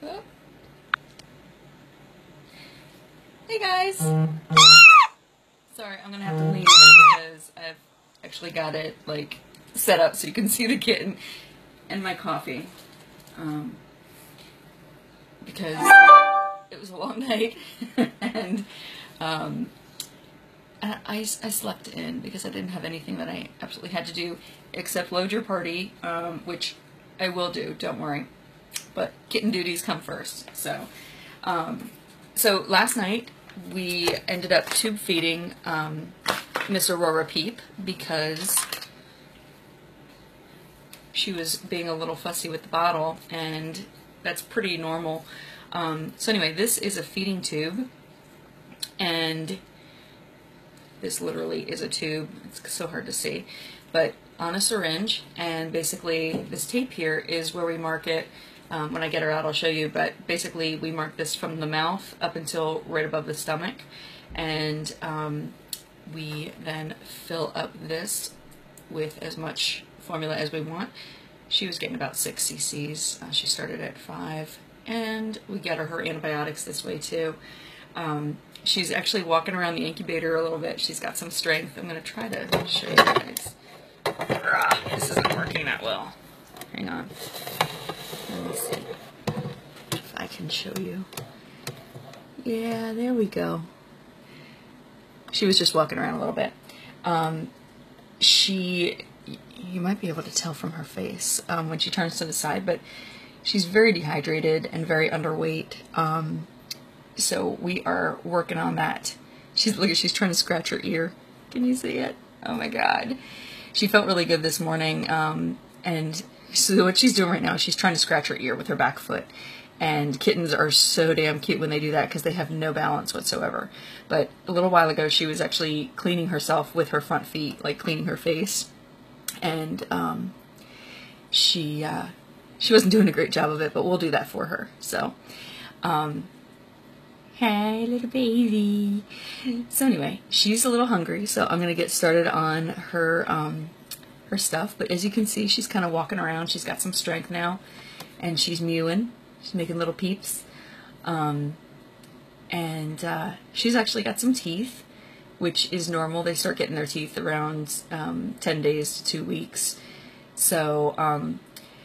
Oh. Hey guys! Sorry, I'm gonna have to leave because I've actually got it like set up so you can see the kitten and my coffee. Because it was a long night and I slept in because I didn't have anything that I absolutely had to do except load your party, which I will do, don't worry. But kitten duties come first. So last night we ended up tube feeding Miss Aurora Peep because she was being a little fussy with the bottle, and that's pretty normal. So anyway, this is a feeding tube, and this literally is a tube. It's so hard to see, but on a syringe, and basically this tape here is where we mark it. When I get her out, I'll show you, but basically we mark this from the mouth up until right above the stomach, and we then fill up this with as much formula as we want. She was getting about 6 cc's. She started at 5, and we get her antibiotics this way too. She's actually walking around the incubator a little bit. She's got some strength. I'm going to try to show you guys. This isn't working that well. Hang on. Let me see if I can show you. Yeah, there we go. She was just walking around a little bit. You might be able to tell from her face when she turns to the side, but she's very dehydrated and very underweight. So we are working on that. She's trying to scratch her ear. Can you see it? Oh my God. She felt really good this morning, and so what she's doing right now is she's trying to scratch her ear with her back foot. And kittens are so damn cute when they do that because they have no balance whatsoever. But a little while ago, she was actually cleaning herself with her front feet, like cleaning her face. And she wasn't doing a great job of it, but we'll do that for her. So, hey, little baby. So anyway, she's a little hungry, so I'm gonna get started on her her stuff. But as you can see, she's kind of walking around. She's got some strength now, and she's mewing. She's making little peeps, and she's actually got some teeth, which is normal. They start getting their teeth around 10 days to 2 weeks. So,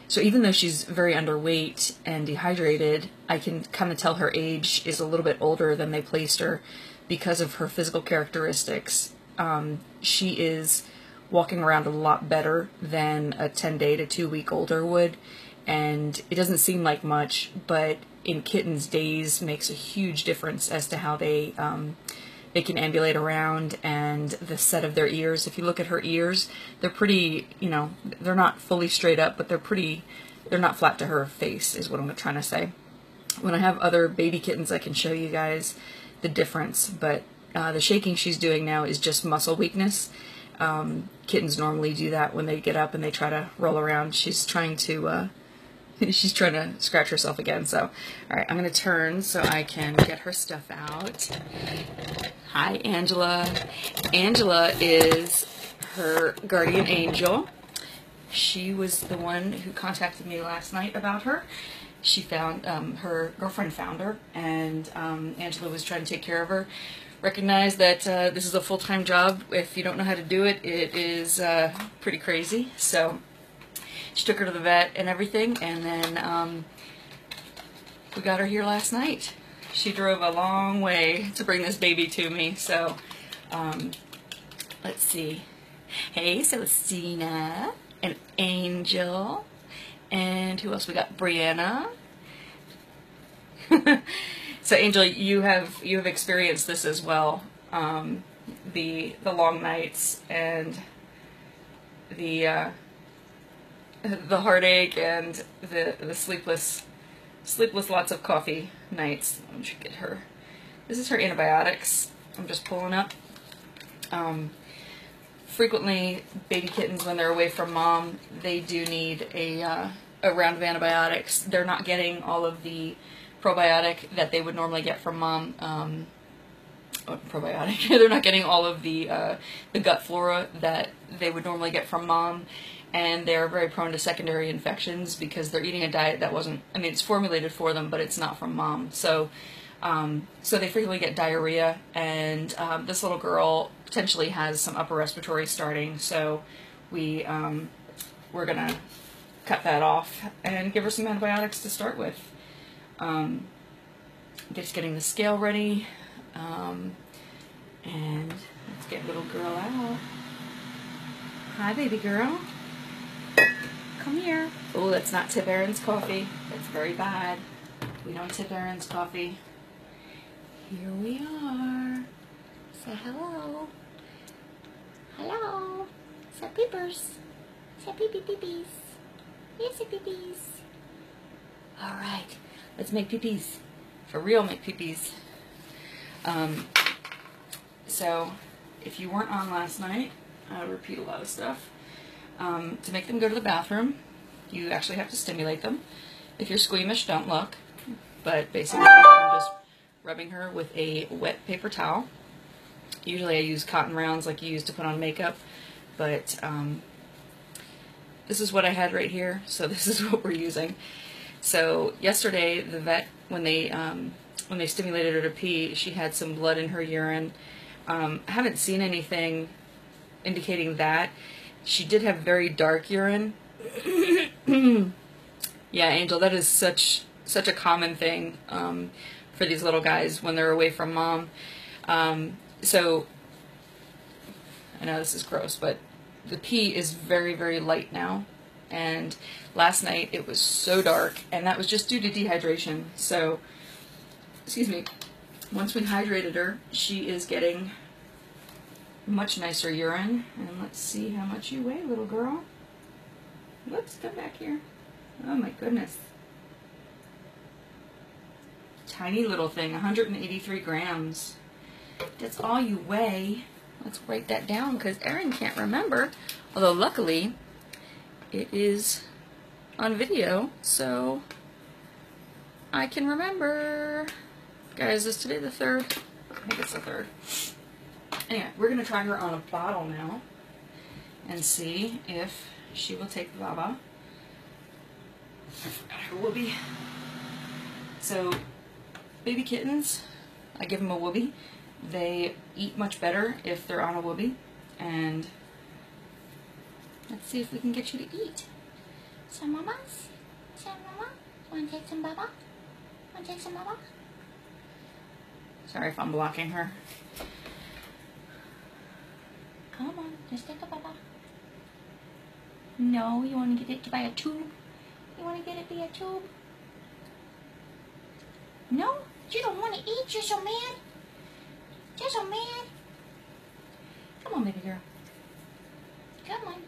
so even though she's very underweight and dehydrated, I can kind of tell her age is a little bit older than they placed her because of her physical characteristics. She is walking around a lot better than a 10-day to 2-week older would, and it doesn't seem like much, but in kittens, days makes a huge difference as to how they can ambulate around, and the set of their ears. If you look at her ears, they're pretty, you know, they're not fully straight up, but they're not flat to her face, is what I'm trying to say. When I have other baby kittens, I can show you guys the difference, but the shaking she's doing now is just muscle weakness. Kittens normally do that when they get up and they try to roll around. She's trying to scratch herself again. So, all right, I'm going to turn so I can get her stuff out. Hi, Angela. Angela is her guardian angel. She was the one who contacted me last night about her. She found, her girlfriend found her, and Angela was trying to take care of her. Recognize that this is a full-time job. If you don't know how to do it, it is pretty crazy. So she took her to the vet and everything, and then we got her here last night. She drove a long way to bring this baby to me. So let's see. Hey, Celestina and Angel, and who else we got? Brianna. So Angel, you have experienced this as well. The long nights and the heartache and the sleepless lots of coffee nights. Let me get her. This is her antibiotics. I'm just pulling up. Frequently, baby kittens, when they're away from mom, they do need a round of antibiotics. They're not getting all of the probiotic that they would normally get from mom. Probiotic. They're not getting all of the gut flora that they would normally get from mom. and they're very prone to secondary infections because they're eating a diet that wasn't, I mean, it's formulated for them, but it's not from mom. So so they frequently get diarrhea, and this little girl potentially has some upper respiratory starting, so we're gonna cut that off and give her some antibiotics to start with. Just getting the scale ready, and let's get little girl out. Hi, baby girl. Come here. Oh, that's not tip Aaron's coffee. That's very bad. We don't tip Aaron's coffee. Here we are. Say hello. Hello. Say peepers. Say peepee peepees. Yes, say peepees. All right. Let's make peepees. For real, make peepees. So, if you weren't on last night, I'll repeat a lot of stuff. To make them go to the bathroom, you actually have to stimulate them. If you're squeamish, don't look. But basically, I'm just rubbing her with a wet paper towel. Usually I use cotton rounds like you use to put on makeup, but this is what I had right here, so this is what we're using. So yesterday, the vet, when they stimulated her to pee, she had some blood in her urine. I haven't seen anything indicating that. She did have very dark urine. Yeah, Angel, that is such a common thing for these little guys when they're away from mom. So, I know this is gross, but the pee is very, very light now. And last night it was so dark, and that was just due to dehydration. So, excuse me, once we hydrated her, she is getting much nicer urine. And let's see how much you weigh, little girl. Whoops, come back here. Oh my goodness. Tiny little thing, 183 grams. That's all you weigh. Let's write that down because Erin can't remember. Although luckily, it is on video, so I can remember. Guys, is today the 3rd? I think it's the 3rd. Anyway, we're going to try her on a bottle now and see if she will take the baba. I forgot her whoopee. So, baby kittens, I give them a whoopee. They eat much better if they're on a whoopee. And let's see if we can get you to eat. Some mamas? Some mama? Want to take some baba? Want to take some baba? Sorry if I'm blocking her. Come on, just take a baba. No, you want to get it by a tube? You want to get it by a tube? No? You don't want to eat? You're so mad? You're so mad? Come on, baby girl. Come on.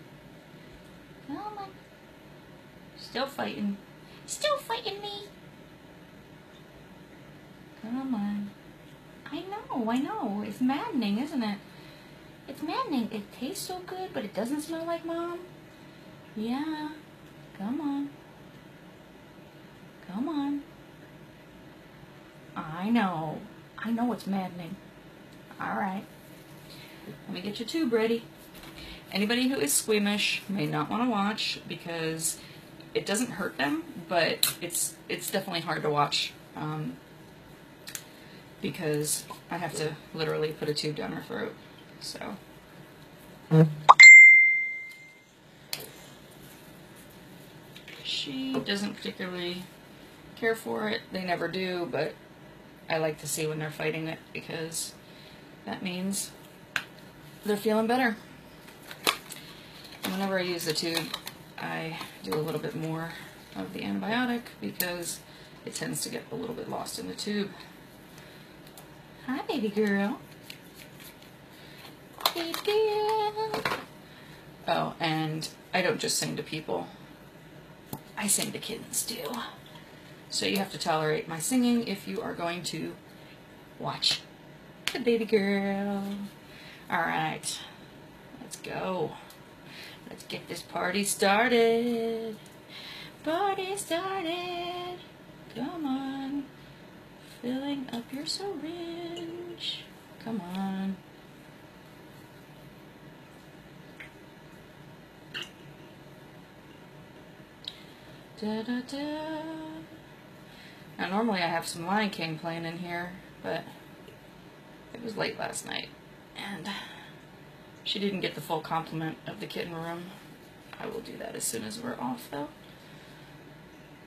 Come on. Still fighting. Still fighting me. Come on. I know. It's maddening, isn't it? It's maddening. It tastes so good, but it doesn't smell like mom. Yeah. Come on. Come on. I know it's maddening. Alright. Let me get your tube ready. Anybody who is squeamish may not want to watch because it doesn't hurt them, but it's definitely hard to watch because I have to literally put a tube down her throat. So. She doesn't particularly care for it. They never do, but I like to see when they're fighting it because that means they're feeling better. And whenever I use the tube, I do a little bit more of the antibiotic because it tends to get a little bit lost in the tube. Hi, baby girl. Baby girl. Oh, and I don't just sing to people. I sing to kittens too. So you have to tolerate my singing if you are going to watch the baby girl. Alright, let's go. Let's get this party started. Party started. Come on. Filling up your syringe. Come on. Da, da, da. Now normally I have some Lion King playing in here, but it was late last night, and she didn't get the full complement of the kitten room. I will do that as soon as we're off, though.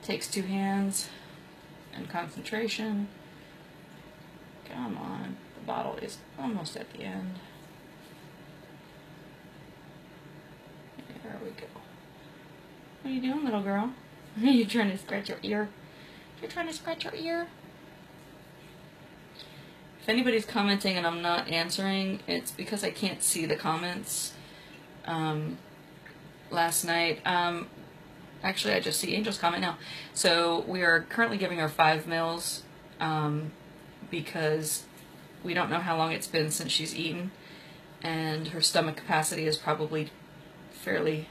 Takes 2 hands and concentration. Come on. The bottle is almost at the end. There we go. What are you doing, little girl? Are you trying to scratch your ear? You're trying to scratch your ear? If anybody's commenting and I'm not answering, it's because I can't see the comments. Last night, actually I just see Angel's comment now. So we are currently giving her 5 mils because we don't know how long it's been since she's eaten, and her stomach capacity is probably fairly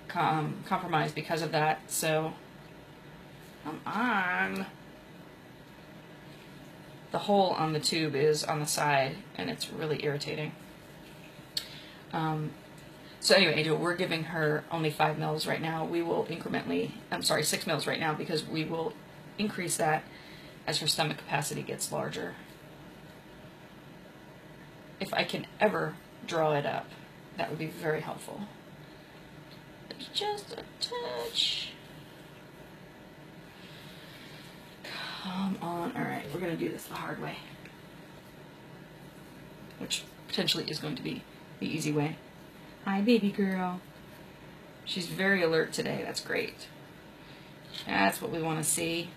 compromised because of that. So come on. The hole on the tube is on the side, and it's really irritating. So anyway, Angel, we're giving her only 5 mils right now. We will incrementally, 6 mils right now, because we will increase that as her stomach capacity gets larger. If I can ever draw it up, that would be very helpful. Just a touch. Come on. Alright, we're going to do this the hard way, which potentially is going to be the easy way. Hi, baby girl. She's very alert today. That's great. That's what we want to see.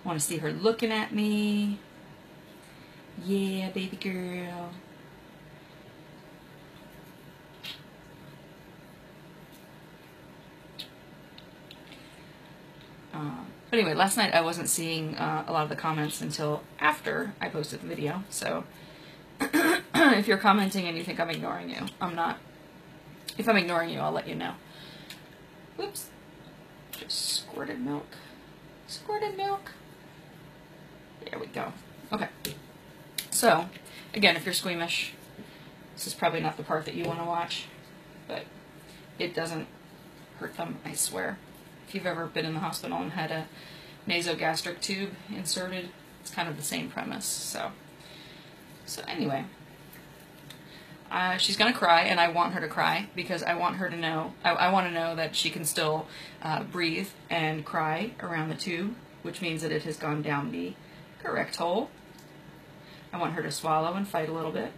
Want to see her looking at me. Yeah, baby girl. But anyway, last night I wasn't seeing a lot of the comments until after I posted the video. So if you're commenting and you think I'm ignoring you, I'm not. If I'm ignoring you, I'll let you know. Whoops. Just squirted milk. Squirted milk. There we go. Okay. So, again, if you're squeamish, this is probably not the part that you want to watch, but it doesn't hurt them, I swear. If you've ever been in the hospital and had a nasogastric tube inserted, it's kind of the same premise. So anyway. She's going to cry, and I want her to cry, because I want her to know, I want to know that she can still breathe and cry around the tube, which means that it has gone down the correct hole. I want her to swallow and fight a little bit.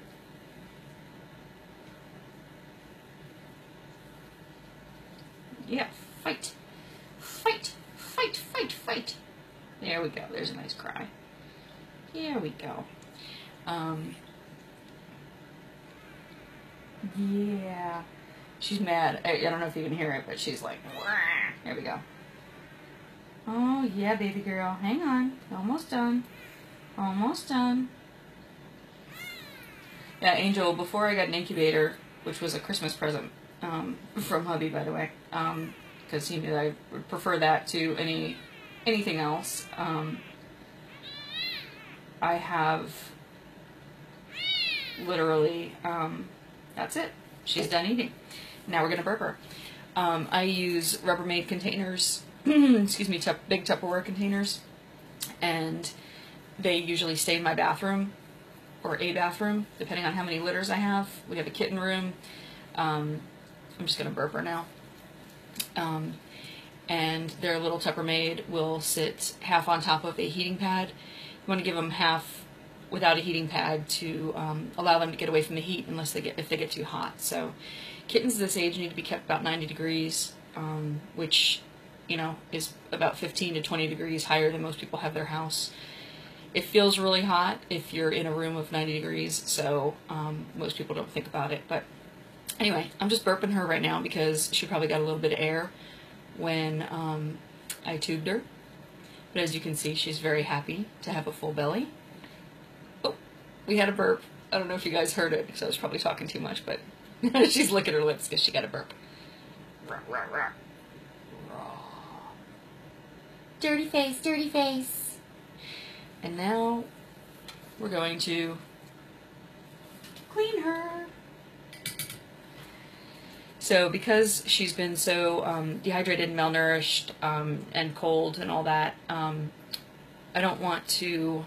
Yeah, fight. Fight, fight, fight, fight. There we go. There's a nice cry. Here we go. Yeah. She's mad. I don't know if you can hear it, but she's like, wah. There we go. Oh, yeah, baby girl. Hang on. Almost done. Almost done. Yeah, Angel, before I got an incubator, which was a Christmas present from hubby, by the way, because he knew I would prefer that to anything else, I have literally, that's it. She's done eating. Now we're going to burp her. I use Rubbermaid containers, excuse me, big Tupperware containers, and they usually stay in my bathroom, or a bathroom, depending on how many litters I have. We have a kitten room. I'm just going to burp her now. And their little Tuppermaid will sit half on top of a heating pad. You want to give them half without a heating pad to allow them to get away from the heat if they get too hot. So kittens this age need to be kept about 90 degrees, which, you know, is about 15 to 20 degrees higher than most people have their house. It feels really hot if you're in a room of 90 degrees, so most people don't think about it. But anyway, I'm just burping her right now because she probably got a little bit of air when I tubed her. But as you can see, she's very happy to have a full belly. Oh, we had a burp. I don't know if you guys heard it because I was probably talking too much, but she's licking her lips because she got a burp. Dirty face, dirty face. And now we're going to clean her. So because she's been so dehydrated, malnourished, and cold and all that, I don't want to...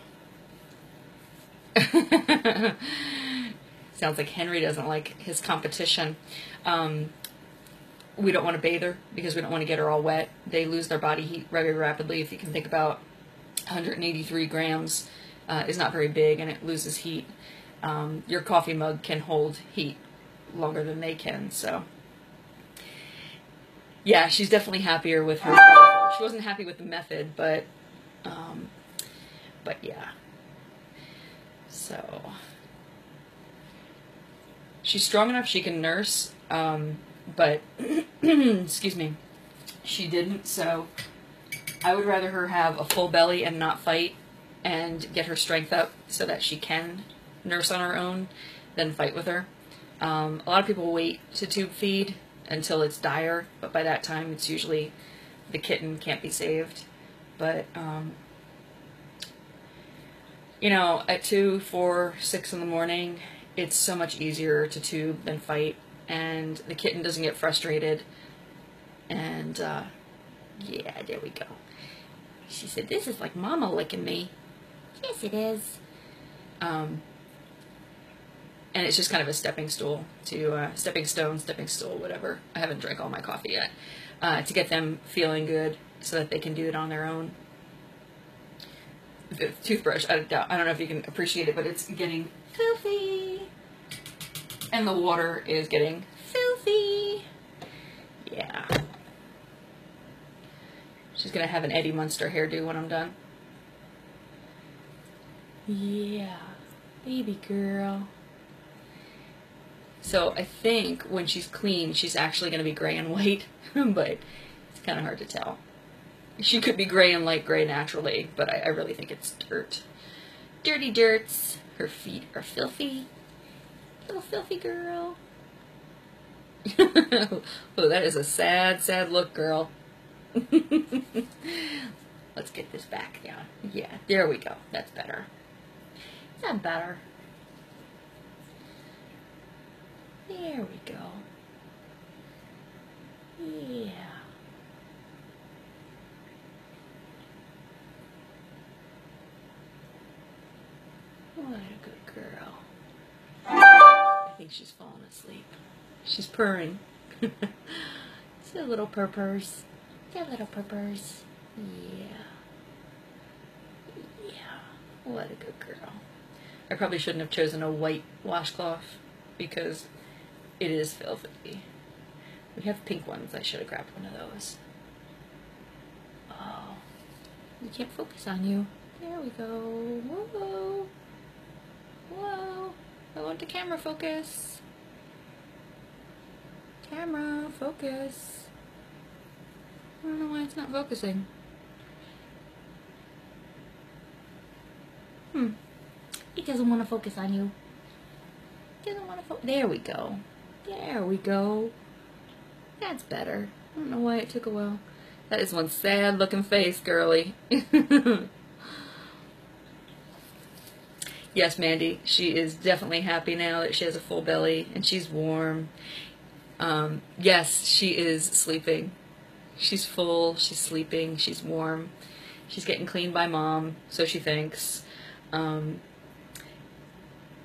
Sounds like Henry doesn't like his competition. We don't want to bathe her because we don't want to get her all wet. They lose their body heat very rapidly. If you can think about 183 grams is not very big, and it loses heat. Your coffee mug can hold heat longer than they can, so... Yeah, she's definitely happier with her. She wasn't happy with the method, but yeah. So she's strong enough she can nurse, but excuse me, she didn't. So I would rather her have a full belly and not fight, and get her strength up so that she can nurse on her own, than fight with her. A lot of people wait to tube feed until it's dire, but by that time it's usually the kitten can't be saved. But you know, at 2, 4, 6 in the morning, it's so much easier to tube than fight, and the kitten doesn't get frustrated. And yeah, there we go. She said, "This is like Mama licking me." Yes, it is. And it's just kind of a stepping stool to, stepping stool, whatever. I haven't drank all my coffee yet. To get them feeling good so that they can do it on their own. The toothbrush, I don't know if you can appreciate it, but it's getting filthy. And the water is getting filthy. Yeah. She's gonna have an Eddie Munster hairdo when I'm done. Yeah. Baby girl. So I think when she's clean, she's actually going to be gray and white, but it's kind of hard to tell. She could be gray and light gray naturally, but I really think it's dirt. Dirty dirts. Her feet are filthy. Little filthy girl. Oh, that is a sad, sad look, girl. Let's get this back down. Yeah, there we go. That's better. Is that better? There we go. Yeah. What a good girl. I think she's falling asleep. She's purring. It's a little purpers. They're little purpers. Yeah. Yeah. What a good girl. I probably shouldn't have chosen a white washcloth because it is filthy. We have pink ones. I should have grabbed one of those. Oh, we can't focus on you. There we go. Whoa. Whoa. I want the camera focus. Camera, focus. I don't know why it's not focusing. It doesn't want to focus on you. It doesn't want to focus. There we go. There we go. That's better. I don't know why it took a while. That is one sad looking face, girly. Yes, Mandy, she is definitely happy now that she has a full belly and she's warm. Yes, she is sleeping. She's full, she's sleeping, she's warm. She's getting cleaned by Mom, so she thinks.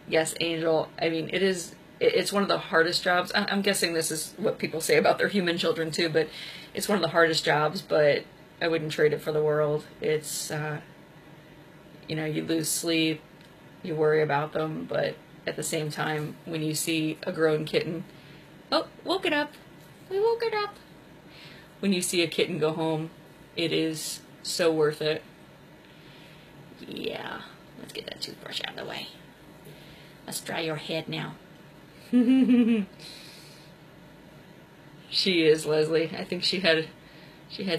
Yes, Angel, I mean, it's one of the hardest jobs. I'm guessing this is what people say about their human children too, but it's one of the hardest jobs, but I wouldn't trade it for the world. It's, you know, you lose sleep, you worry about them, but at the same time, when you see a grown kitten, oh, woke it up. We woke it up. When you see a kitten go home, it is so worth it. Yeah, let's get that toothbrush out of the way. Let's dry your head now. She is, Leslie. I think she had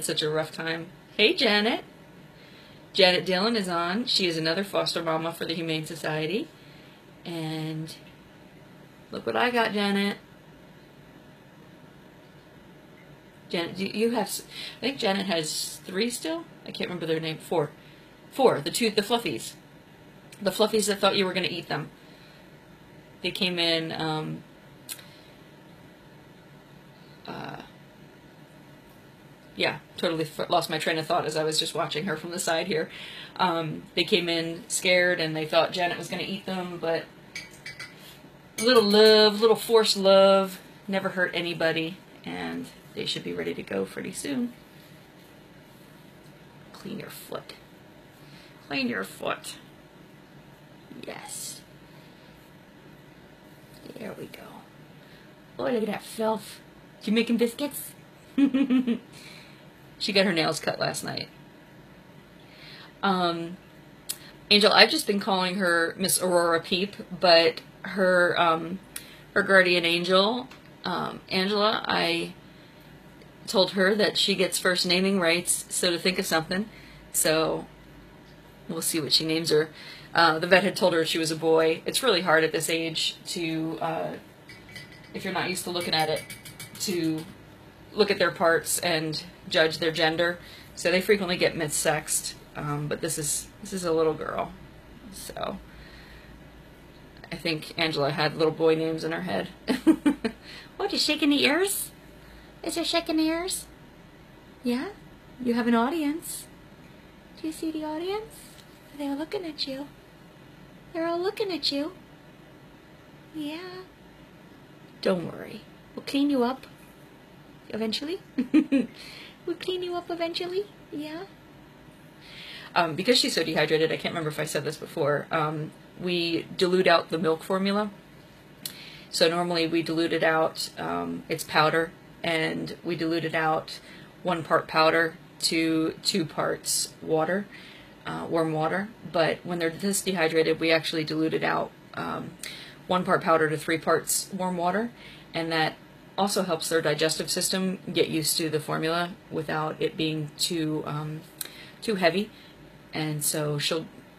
such a rough time. Hey, Janet. Janet Dillon is on. She is another foster mama for the Humane Society. And look what I got, Janet. Janet, you have, I think Janet has 3 still? I can't remember their name. 4. 4, the fluffies. The fluffies that thought you were going to eat them. They came in, yeah, totally lost my train of thought as I was just watching her from the side here. They came in scared and they thought Janet was going to eat them, but a little love, little forced love, never hurt anybody, and they should be ready to go pretty soon. Clean your foot. Clean your foot. Yes. There we go. Oh, look at that filth. You making biscuits? She got her nails cut last night. Angel, I've just been calling her Miss Aurora Peep, but her her guardian angel, Angela, I told her that she gets first naming rights, so to think of something. So we'll see what she names her. The vet had told her she was a boy. It's really hard at this age to, if you're not used to looking at it, to look at their parts and judge their gender. So they frequently get missexed. But this is a little girl. So I think Angela had little boy names in her head. What, you shaking the ears? Is there shaking the ears? Yeah? You have an audience. Do you see the audience? They're looking at you. They're all looking at you. Yeah. Don't worry. We'll clean you up. Eventually. We'll clean you up eventually. Yeah. Because she's so dehydrated, I can't remember if I said this before, we dilute out the milk formula. So normally we dilute it out, it's powder, and we dilute it out 1 part powder to 2 parts water, warm water. But when they're this dehydrated, we actually dilute it out 1 part powder to 3 parts warm water, and that also helps their digestive system get used to the formula without it being too heavy. And so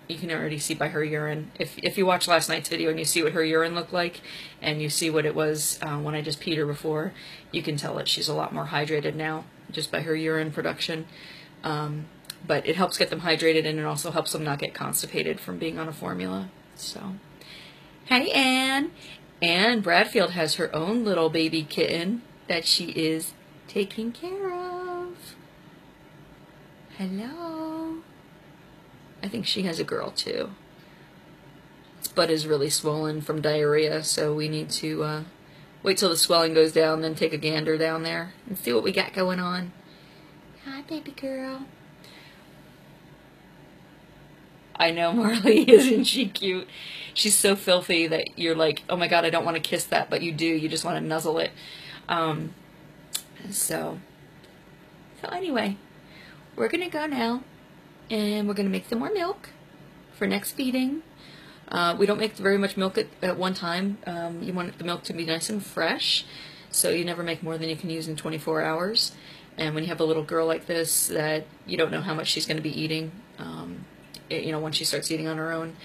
you can already see by her urine. If you watch last night's video and you see what her urine looked like, and you see what it was when I just peed her before, you can tell that she's a lot more hydrated now, just by her urine production. But it helps get them hydrated, and it also helps them not get constipated from being on a formula. So, hi Anne. Anne Bradfield has her own little baby kitten that she is taking care of. Hello. I think she has a girl too. Its butt is really swollen from diarrhea, so we need to wait till the swelling goes down, then take a gander down there and see what we got going on. Hi, baby girl. I know, Marley, isn't she cute? She's so filthy that you're like, oh my god, I don't want to kiss that, but you do. You just want to nuzzle it. So anyway, we're going to go now. And we're going to make some more milk for next feeding. We don't make very much milk at one time. You want the milk to be nice and fresh, so you never make more than you can use in 24 hours. And when you have a little girl like this that you don't know how much she's going to be eating, you know, once she starts eating on her own,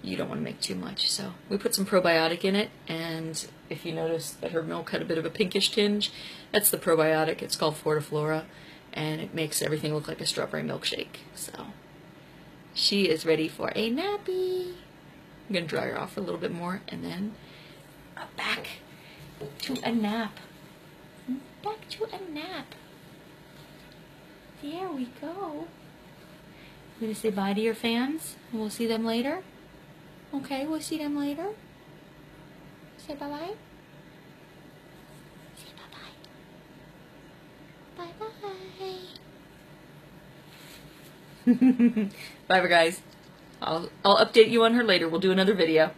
you don't want to make too much. So we put some probiotic in it, and if you notice that her milk had a bit of a pinkish tinge, that's the probiotic. It's called Fortiflora. And it makes everything look like a strawberry milkshake. So she is ready for a nappy. I'm going to dry her off a little bit more, and then back to a nap. Back to a nap. There we go. I'm going to say bye to your fans, and we'll see them later. Okay, we'll see them later. Say bye-bye. Bye, guys. I'll update you on her later. We'll do another video.